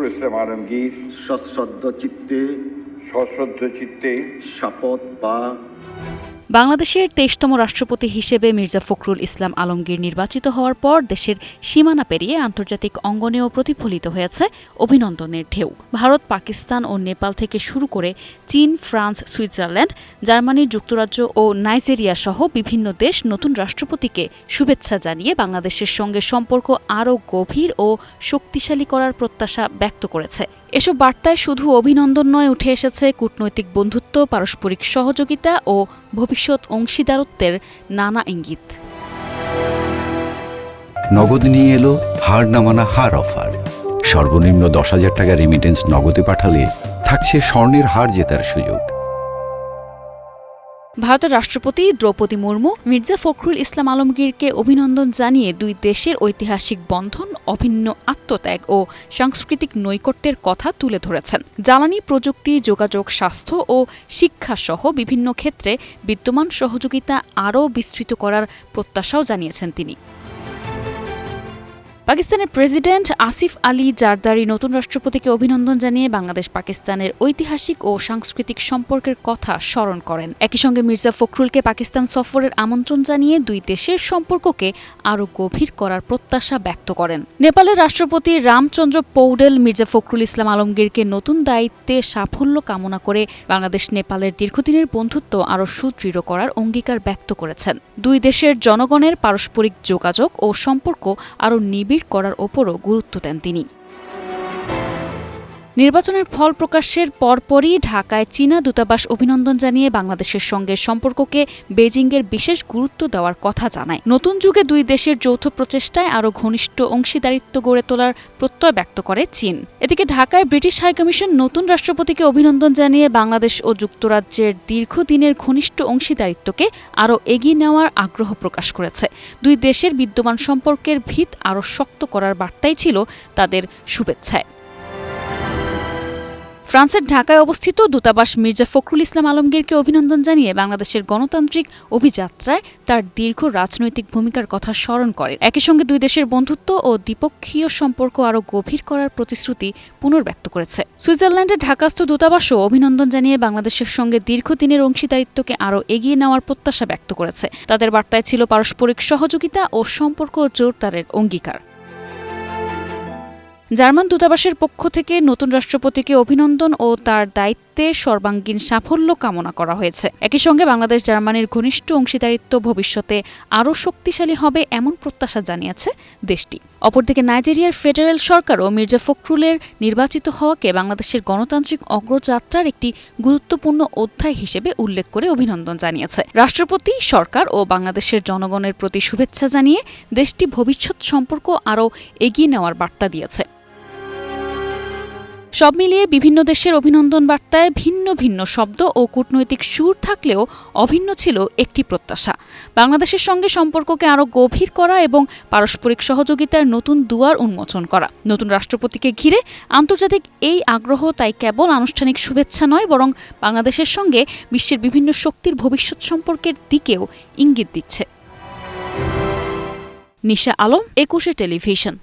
ফখরুল ইসলাম আলমগীর সশ্রদ্ধ চিত্তে শপথ বা বাংলাদেশের ২৩তম রাষ্ট্রপতি হিসেবে মির্জা ফখরুল ইসলাম আলমগীর নির্বাচিত হওয়ার পর দেশের সীমানা পেরিয়ে আন্তর্জাতিক অঙ্গনেও প্রতিফলিত হয়েছে অভিনন্দনের ঢেউ। ভারত, পাকিস্তান ও নেপাল থেকে শুরু করে চীন, ফ্রান্স, সুইজারল্যান্ড, জার্মানি, যুক্তরাজ্য ও নাইজেরিয়া সহ বিভিন্ন দেশ নতুন রাষ্ট্রপতিকে শুভেচ্ছা জানিয়ে বাংলাদেশের সঙ্গে সম্পর্ক আরও গভীর ও শক্তিশালী করার প্রত্যাশা ব্যক্ত করেছে। এসব বার্তায় শুধু অভিনন্দন নয়, উঠে এসেছে কূটনৈতিক বন্ধুত্ব, পারস্পরিক সহযোগিতা ও ভবিষ্যৎ অংশীদারত্বের নানা ইঙ্গিত। নগদ নিয়ে এলো হার না মানা হার অফার। সর্বনিম্ন 10,000 টাকা রেমিটেন্স নগদে পাঠালে থাকছে স্বর্ণের হার জেতার সুযোগ। ভারতের রাষ্ট্রপতি দ্রৌপদী মুর্মু মির্জা ফখরুল ইসলাম আলমগীরকে অভিনন্দন জানিয়ে দুই দেশের ঐতিহাসিক বন্ধন, অভিন্ন আত্মত্যাগ ও সাংস্কৃতিক নৈকট্যের কথা তুলে ধরেছেন। জ্বালানি, প্রযুক্তি, যোগাযোগ, স্বাস্থ্য ও শিক্ষাসহ বিভিন্ন ক্ষেত্রে বিদ্যমান সহযোগিতা আরও বিস্তৃত করার প্রত্যাশাও জানিয়েছেন তিনি। পাকিস্তানের প্রেসিডেন্ট আসিফ আলী জারদারি নতুন রাষ্ট্রপতিকে অভিনন্দন জানিয়ে বাংলাদেশ পাকিস্তানের ঐতিহাসিক ও সাংস্কৃতিক সম্পর্কের কথা স্মরণ করেন। একই সঙ্গে মির্জা ফখরুলকে পাকিস্তান সফরের আমন্ত্রণ জানিয়ে দুই দেশের সম্পর্ককে আরও গভীর করার প্রত্যাশা ব্যক্ত করেন। নেপালের রাষ্ট্রপতি রামচন্দ্র পৌডেল মির্জা ফখরুল ইসলাম আলমগীরকে নতুন দায়িত্বে সাফল্য কামনা করে বাংলাদেশ নেপালের দীর্ঘদিনের বন্ধুত্ব আরও সুদৃঢ় করার অঙ্গীকার ব্যক্ত করেছেন। দুই দেশের জনগণের পারস্পরিক যোগাযোগ ও সম্পর্ক আরও নিবিড় করার ওপরও গুরুত্ব দেন তিনি। নির্বাচনের ফল প্রকাশের পরপরই ঢাকায় চীনা দূতাবাস অভিনন্দন জানিয়ে বাংলাদেশের সঙ্গে সম্পর্ককে বেজিংয়ের বিশেষ গুরুত্ব দেওয়ার কথা জানায়। নতুন যুগে দুই দেশের যৌথ প্রচেষ্টায় আরও ঘনিষ্ঠ অংশীদারিত্ব গড়ে তোলার প্রত্যয় ব্যক্ত করে চীন। এদিকে ঢাকায় ব্রিটিশ হাইকমিশন নতুন রাষ্ট্রপতিকে অভিনন্দন জানিয়ে বাংলাদেশ ও যুক্তরাজ্যের দীর্ঘদিনের ঘনিষ্ঠ অংশীদারিত্বকে আরও এগিয়ে নেওয়ার আগ্রহ প্রকাশ করেছে। দুই দেশের বিদ্যমান সম্পর্কের ভিত আরও শক্ত করার বার্তাই ছিল তাদের শুভেচ্ছায়। ফ্রান্সের ঢাকায় অবস্থিত দূতাবাস মির্জা ফখরুল ইসলাম আলমগীরকে অভিনন্দন জানিয়ে বাংলাদেশের গণতান্ত্রিক অভিযাত্রায় তার দীর্ঘ রাজনৈতিক ভূমিকার কথা স্মরণ করে। একই সঙ্গে দুই দেশের বন্ধুত্ব ও দ্বিপক্ষীয় সম্পর্ক আরও গভীর করার প্রতিশ্রুতি পুনর্ব্যক্ত করেছে। সুইজারল্যান্ডের ঢাকাস্থ দূতাবাসও অভিনন্দন জানিয়ে বাংলাদেশের সঙ্গে দীর্ঘদিনের অংশীদারিত্বকে আরও এগিয়ে নেওয়ার প্রত্যাশা ব্যক্ত করেছে। তাদের বার্তায় ছিল পারস্পরিক সহযোগিতা ও সম্পর্ক জোরদারের অঙ্গীকার। জার্মান দূতাবাসের পক্ষ থেকে নতুন রাষ্ট্রপতিকে অভিনন্দন ও তার দায়িত্বে সর্বাঙ্গীন সাফল্য কামনা করা হয়েছে। একই সঙ্গে বাংলাদেশ জার্মানির ঘনিষ্ঠ অংশীদারিত্ব ভবিষ্যতে আরও শক্তিশালী হবে এমন প্রত্যাশা জানিয়েছে দেশটি। অপরদিকে নাইজেরিয়ার ফেডারেল সরকারও মির্জা ফখরুলের নির্বাচিত হওয়াকে বাংলাদেশের গণতান্ত্রিক অগ্রযাত্রার একটি গুরুত্বপূর্ণ অধ্যায় হিসেবে উল্লেখ করে অভিনন্দন জানিয়েছে। রাষ্ট্রপতি, সরকার ও বাংলাদেশের জনগণের প্রতি শুভেচ্ছা জানিয়ে দেশটি ভবিষ্যৎ সম্পর্ক আরও এগিয়ে নেওয়ার বার্তা দিয়েছে। সব মিলিয়ে বিভিন্ন দেশের অভিনন্দন বার্তায় ভিন্ন ভিন্ন শব্দ ও কূটনৈতিক সুর থাকলেও অভিন্ন ছিল একটি প্রত্যাশা, বাংলাদেশের সঙ্গে সম্পর্ককে আরও গভীর করা এবং পারস্পরিক সহযোগিতার নতুন দুয়ার উন্মোচন করা। নতুন রাষ্ট্রপতিকে ঘিরে আন্তর্জাতিক এই আগ্রহ তাই কেবল আনুষ্ঠানিক শুভেচ্ছা নয়, বরং বাংলাদেশের সঙ্গে বিশ্বের বিভিন্ন শক্তির ভবিষ্যৎ সম্পর্কের দিকেও ইঙ্গিত দিচ্ছে। নিশা আলম, 21 টেলিভিশন।